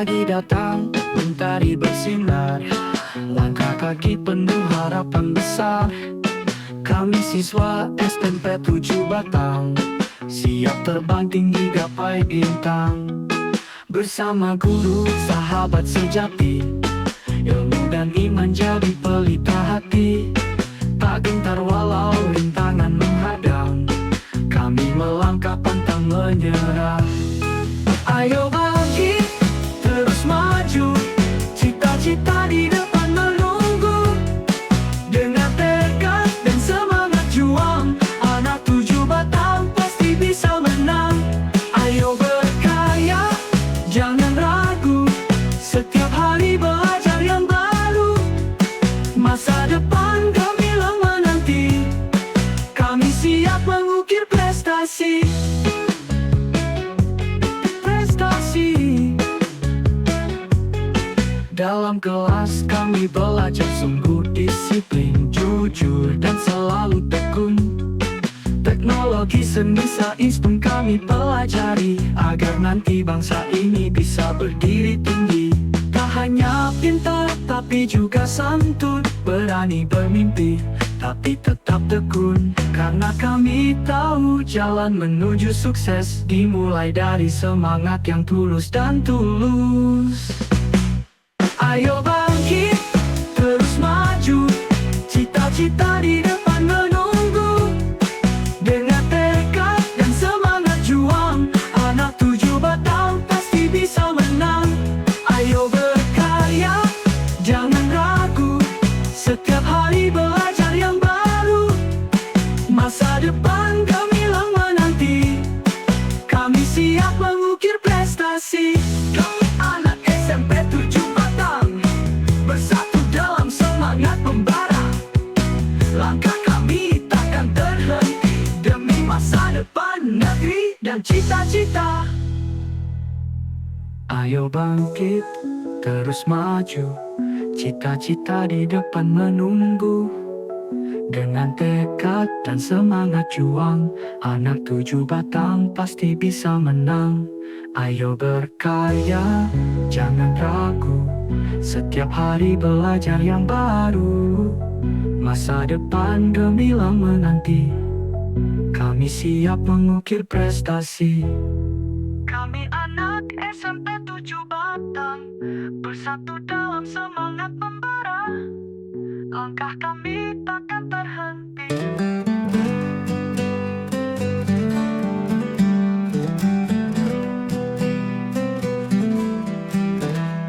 pagi datang, mentari bersinar, langkah kaki penuh harapan besar. Kami siswa SMP 7 Batang, siap terbang tinggi gapai bintang. Bersama guru, sahabat sejati, ilmu dan iman jadi pelita hati. Tak gentar walau rintangan menghadang, kami melangkah pantang menyerah. Ayo bangkit, terus maju, cita-cita di depan menunggu. Dengan tekad dan semangat juang, anak 7 Batang pasti bisa menang. Ayo berkarya, jangan ragu, setiap hari belajar yang baru. Masa depan gemilang menanti, kami siap mengukir prestasi. Dalam kelas kami belajar sungguh disiplin, jujur dan selalu tekun. Teknologi, seni, sains pun kami pelajari, agar nanti bangsa ini bisa berdiri tinggi. Tak hanya pintar tapi juga santun, berani bermimpi tapi tetap tekun. Karena kami tahu jalan menuju sukses dimulai dari semangat yang tulus dan tulus. Ayo bangkit, terus maju, cita-cita di depan menunggu. Dengan tekad dan semangat juang, anak 7 Batang pasti bisa menang. Ayo berkarya, jangan ragu, setiap hari belajar yang baru. Masa depan gemilang menanti, kami siap mengukir prestasi. Kami anak SMP 7 Batang, bersatu dalam semangat membara. Langkah kami takkan terhenti, demi masa depan negeri dan cita-cita. Ayo bangkit, terus maju, cita-cita di depan menunggu. Dengan tekad dan semangat juang, anak 7 Batang pasti bisa menang. Ayo berkarya, jangan ragu, setiap hari belajar yang baru. Masa depan gemilang menanti, kami siap mengukir prestasi. Kami anak SMP 7 Batang, bersatu dalam semangat membara. Langkah kami takkan terhenti.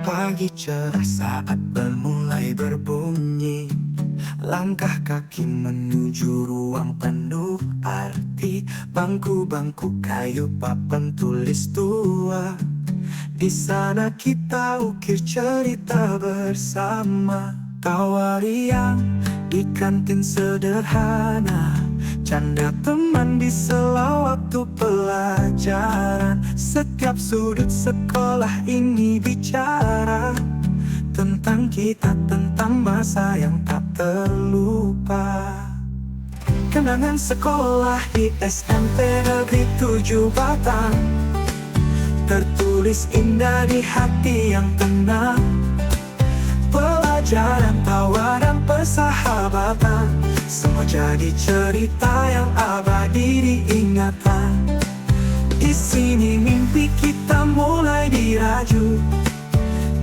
Pagi cerah saat bermulai berbunyi, langkah kaki menuju ruang penuh arti. Bangku-bangku kayu, papan tulis tua, di sana kita ukir cerita bersama. Tawa riang di kantin sederhana, canda teman di sela waktu pelajaran. Setiap sudut sekolah ini bicara tentang kita, tentang masa yang tak terlupa. Kenangan sekolah di SMP Negeri 7 Batang, tertulis indah di hati yang tenang. Pelajaran, tawa dan persahabatan, semua jadi cerita yang abadi diingatan. Di sini mimpi kita mulai diraju,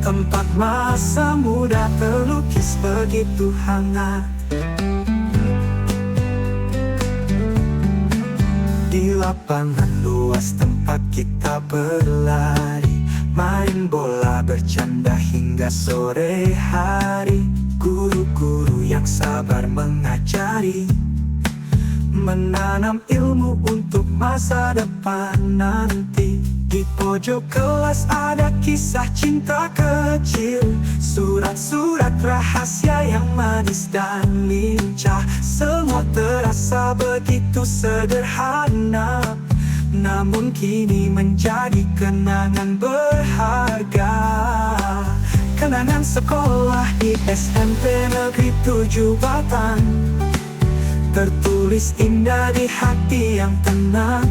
tempat masa muda terlukis begitu hangat. Di lapangan luas tempat kita berlari, main bola, bercanda hingga sore hari. Guru-guru yang sabar mengajari, menanam ilmu untuk masa depan nanti. Di pojok kelas ada kisah cinta kecil, surat-surat rahasia yang manis dan lincah. Semua terasa begitu sederhana, namun kini menjadi kenangan berharga. Kenangan sekolah di SMP Negeri 7 Batang, tertulis indah di hati yang tenang.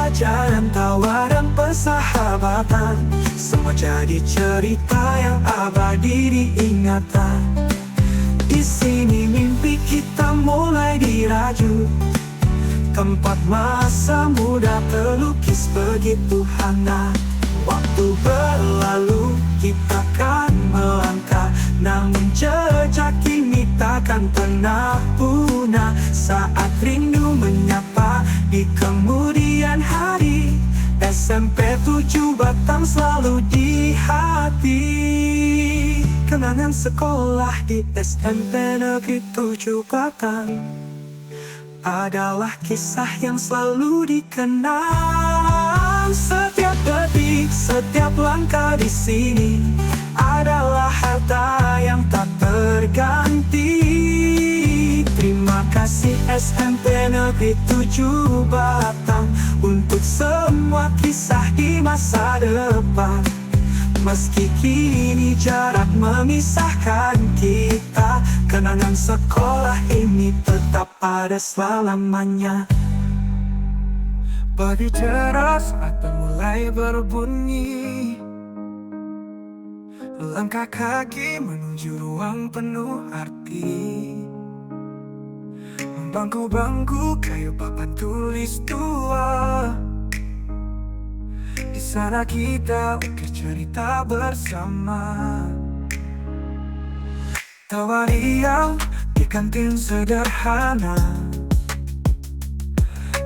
pelajaran, tawa dan persahabatan, semua jadi cerita yang abadi diingatan. Di sini mimpi kita mulai dirajut, tempat masa muda terlukis begitu hangat. Waktu berlalu kita kan melangkah, namun jejak ini takkan pernah punah. Saat rindu menyapa di kemudian hari, SMP 7 Batang selalu di hati. Kenangan sekolah di SMP Negeri 7 Batang adalah kisah yang selalu dikenang. Setiap detik, setiap langkah di sini adalah harta yang tak terganti. Terima kasih SMP Negeri 7 Batang untuk semua kisah di masa depan. Meski kini jarak memisahkan kita, kenangan sekolah ini tetap ada selamanya. Pagi cerah saat mulai berbunyi, langkah kaki menuju ruang penuh arti. Bangku-bangku kayu papan tulis tua, di sana kita ukir cerita bersama. Tawa riang di kantin sederhana,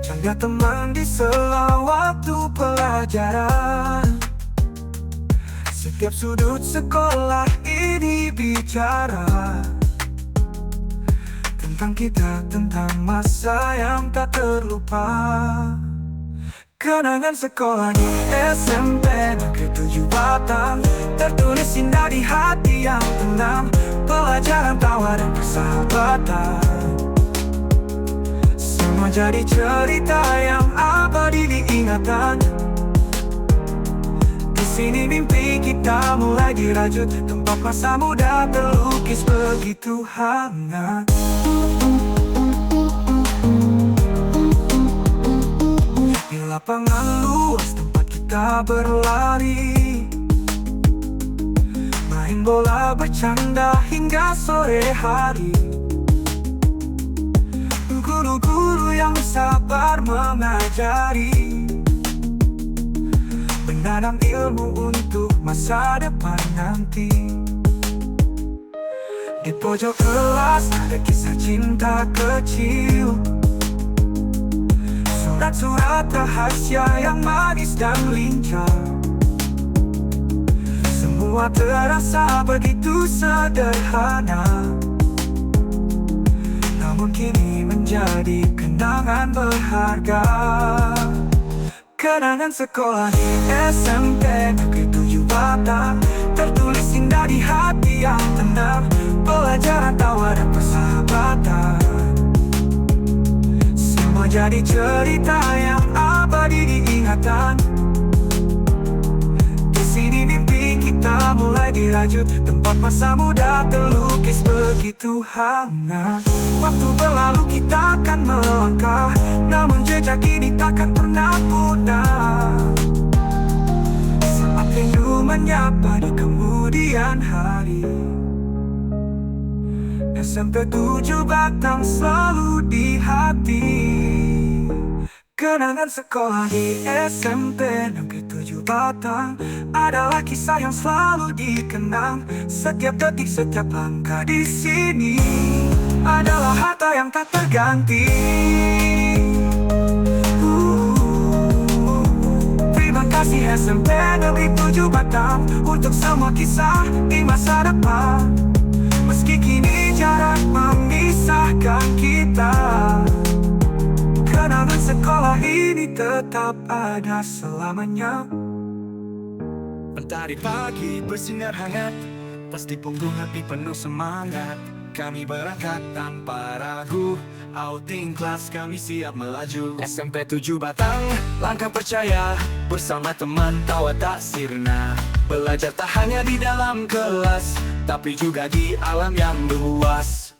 canda teman di sela waktu pelajaran. Setiap sudut sekolah ini bicara tentang kita, tentang masa yang tak terlupa. Kenangan sekolah di SMP Negeri 7 Batang tertulis indah di hati yang tenang. Pelajaran, tawa dan persahabatan, semua jadi cerita yang abadi diingatan. Di sini mimpi kita mulai dirajut, tempat masa muda terlukis begitu hangat. Di lapangan luas tempat kita berlari, main bola bercanda hingga sore hari. Guru-guru yang sabar mengajari, menanam ilmu untuk masa depan nanti. Di pojok kelas ada kisah cinta kecil, surat-surat rahasia yang manis dan lincah. Semua terasa begitu sederhana, namun kini menjadi kenangan berharga. Kenangan sekolah di SMP Negeri 7 Batang tertulis indah di hati yang tenang. Pelajaran, tawa dan persahabatan, semua jadi cerita yang abadi diingatan. Di sini mimpi kita mulai dirajut, tempat masa muda terlukis begitu hangat. Waktu berlalu kita akan melangkah, namun jejak ini takkan pernah punah. Saat rindu menyapa di kemudian hari, SMP 7 Batang selalu di hati. Kenangan sekolah di SMP Negeri 7 Batang adalah kisah yang selalu dikenang. Setiap detik, setiap langkah di sini adalah harta yang tak terganti. Terima kasih SMP Negeri 7 Batang untuk semua kisah di masa depan. Meski kini jarak memisahkan kita, kenangan sekolah ini tetap ada selamanya. Mentari pagi bersinar hangat, pas di punggung hati penuh semangat. Kami berangkat tanpa ragu, outing kelas kami siap melaju. SMP 7 Batang, langkah percaya, bersama teman tawa tak sirna. Belajar tak hanya di dalam kelas, tapi juga di alam yang luas.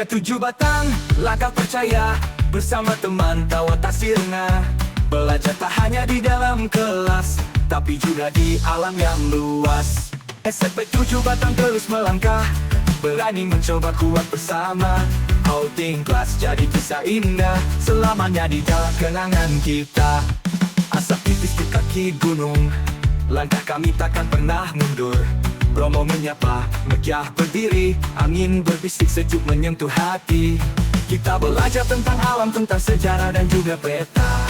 SMP 7 Batang, langkah percaya bersama teman tawa tak sirna. Belajar tak hanya di dalam kelas, tapi juga di alam yang luas. SMP 7 Batang terus melangkah, berani mencoba kuat bersama. Outing kelas jadi kisah indah, selamanya di dalam kenangan kita. Asap tipis di kaki gunung, langkah kami takkan pernah mundur. Bromo menyapa, Mekyah berdiri, angin berbisik sejuk menyentuh hati. Kita belajar tentang alam, tentang sejarah dan juga peta.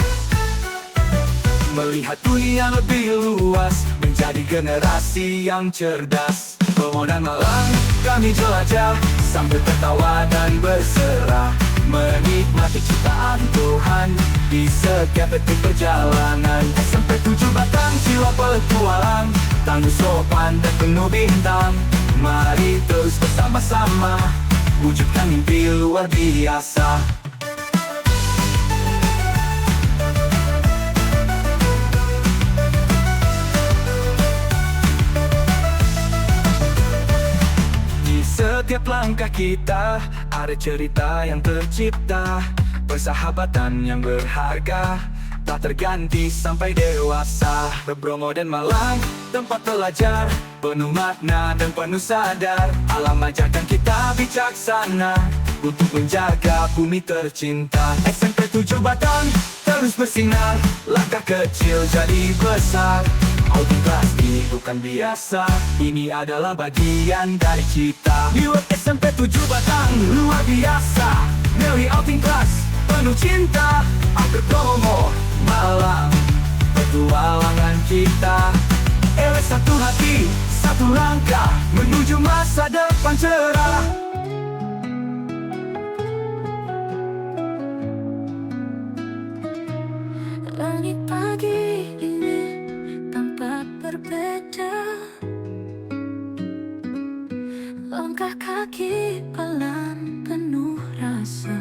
Melihat dunia lebih luas, menjadi generasi yang cerdas. Bromo dan Malang, kami jelajah, sambil tertawa dan berserah. Menikmati ciptaan Tuhan, di setiap detik perjalanan. SMP 7 Batang, jiwa petualang, tangguh sopan dan penuh bintang. Mari terus bersama-sama, wujudkan mimpi luar biasa. Setiap langkah kita ada cerita yang tercipta, persahabatan yang berharga, tak terganti sampai dewasa. Bromo dan Malang, tempat belajar, penuh makna dan penuh sadar. Alam ajarkan kita bijaksana untuk menjaga bumi tercinta. SMP 7 Batang terus bersinar, langkah kecil jadi besar. Outing kelas ini bukan biasa, ini adalah bagian dari kita. Buat SMP 7 Batang luar biasa, Nelly outing kelas penuh cinta. Angker Bromo, Malang, petualangan kita. Satu hati, satu langkah, menuju masa depan cerah. Langit pagi ini tampak berbeda, langkah kaki pelan penuh rasa.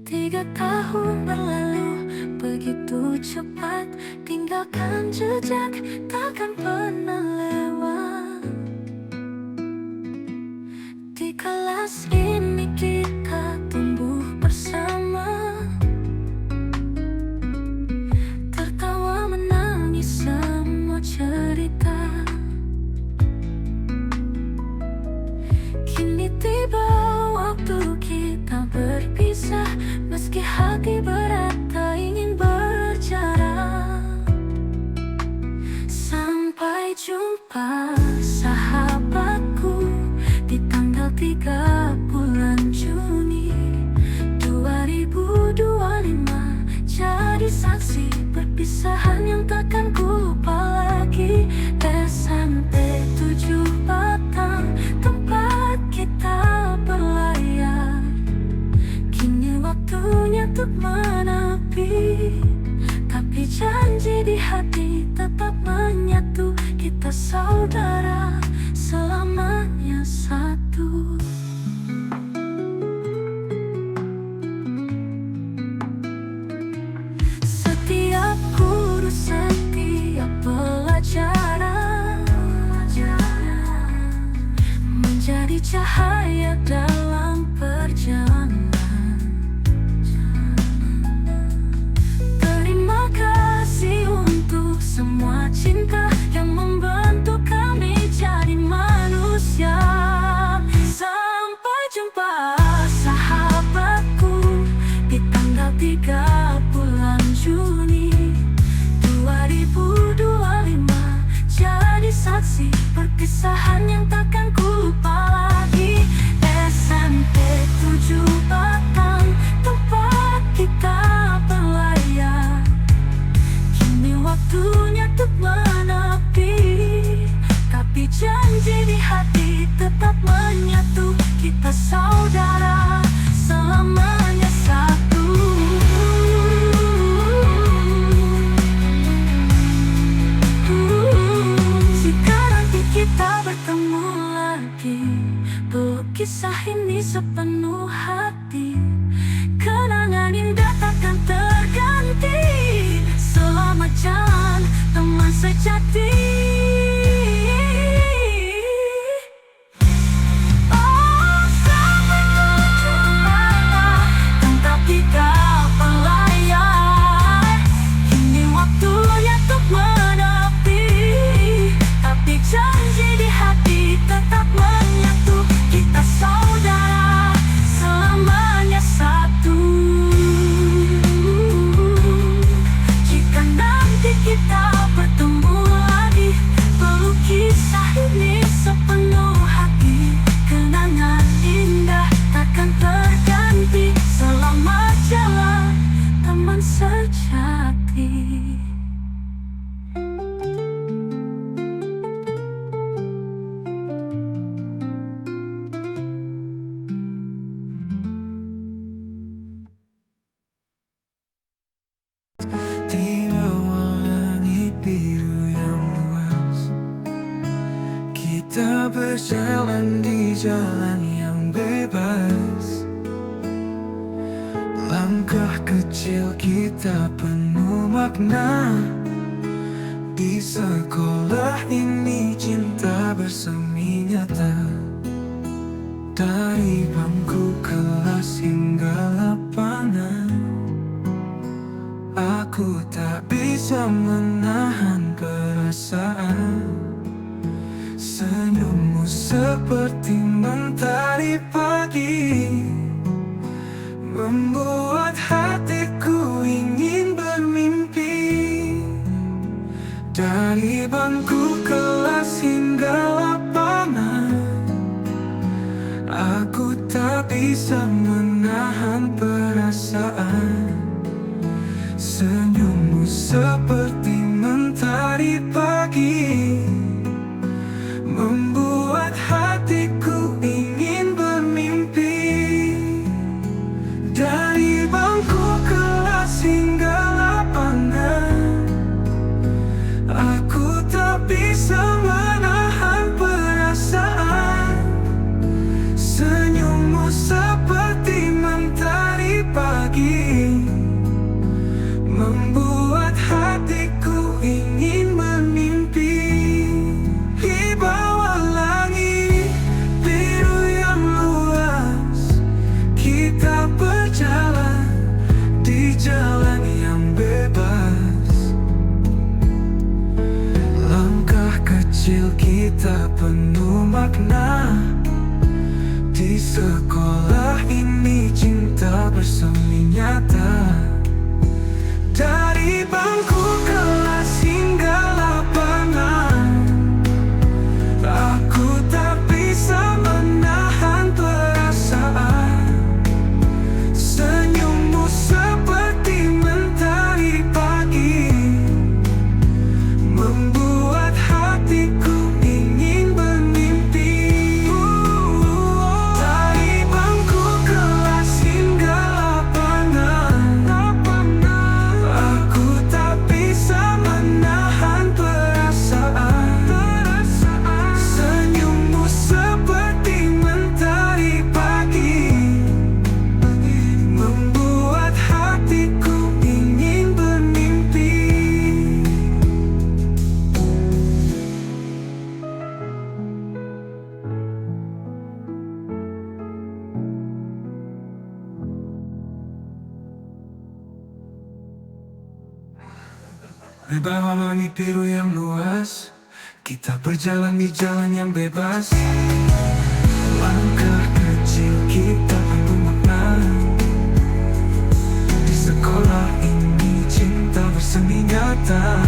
3 tahun berlalu begitu cepat, tinggalkan jejak takkan pernah lewat. Di kelas ini kita tumbuh bersama, tertawa menangis semua cerita. Kini tiba waktu kita berpisah, meski hati berat tak ingin berjarak. Sampai jumpa sahabatku di tanggal 3 bulan Juni 2025, jadi saksi perpisahan yang takkan ku lupa lagi. SMP 7 Batang, tempat kita berlayar, kini waktunya untuk menepi. Tapi janji di hati tetap menyatu, kita saudara selamanya satu. Setiap guru, setiap pelajaran menjadi cahaya dalam perjalanan. Terima kasih untuk semua cinta yang membentuk kami jadi manusia. Sampai jumpa sahabatku di tanggal 3 bulan Juni 2025, jadi saksi perpisahan yang takkan ku lupa lagi. SMP 7 Batang, tempat kita berlayar, kini waktunya untuk menepi. Tapi janji di hati tetap menyatu, kita saudara selamanya satu. Jika nanti kita bertemu lagi, peluk kisah ini sepenuh hati. Kenangan indah takkan terganti, selamat jalan teman sejati. berjalan di jalan yang bebas. Langkah kecil kita penuh makna. Di sekolah ini cinta bersemi nyata. Dari bangku kelas hingga lapangan, aku tak bisa menahan perasaan. Senyummu seperti mentari pagi, membuat hatiku ingin bermimpi. Dari bangku kelas hingga lapangan, aku tak bisa menahan perasaan. Senyummu seperti mentari pagi, membuat hatiku ingin bermimpi. Dari bangku kelas hingga lapangan, aku tak bisa menahan perasaan. Senyummu seperti mentari pagi, membuat hatiku ingin bermimpi. Di bawah langit biru yang luas, kita berjalan di jalan yang bebas. Langkah kecil kita penuh makna. Di sekolah ini cinta bersemi nyata. Dari bangku kelas hingga lapangan, aku tak bisa menahan perasaan. Senyummu seperti mentari pagi, membuat hatiku ingin bermimpi. Dari bangku kelas hingga lapangan, aku tak bisa menahan perasaan. Senyummu seperti mentari pagi, membuat hatiku ingin bermimpi. Di bawah langit biru yang luas, kita berjalan di jalan yang bebas. Langkah kecil kita penuh makna. Di sekolah ini cinta bersemi nyata.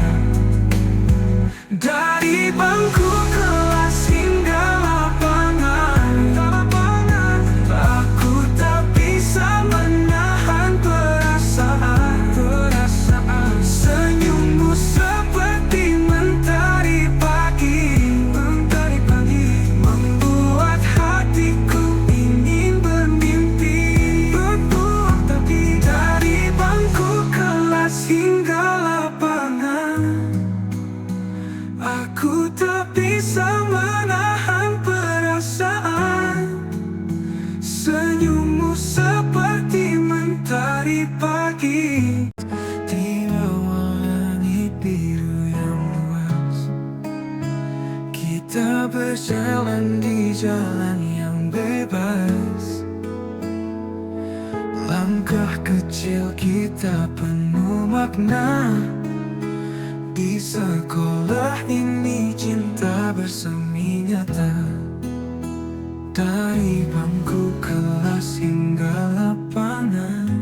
Dari bangku kelas hingga lapangan, aku tak bisa menahan perasaan. Senyummu seperti mentari pagi, membuat hatiku ingin bermimpi. Dari bangku kelas hingga lapangan, aku tak bisa menahan perasaan. Senyummu seperti mentari pagi. Di bawah langit biru yang luas, kita berjalan di jalan yang bebas. Langkah kecil kita penuh makna. Di sekolah ini cinta bersemi nyata. Dari bangku kelas hingga lapangan,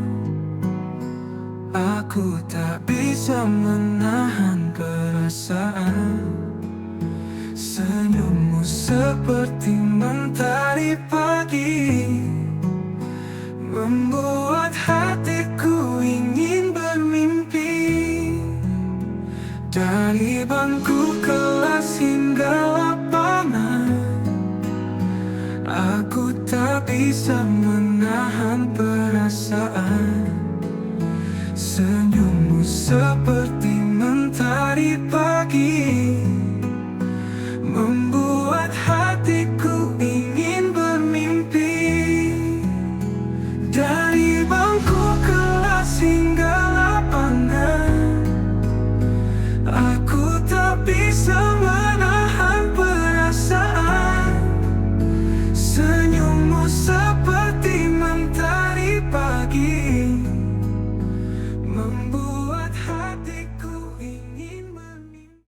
aku tak bisa menahan perasaan. Senyummu seperti mentari pagi, membuat hatiku ingin bermimpi. Dari bangku kelas hingga lapangan, aku tak bisa menahan perasaan. Senyummu seperti mentari pagi,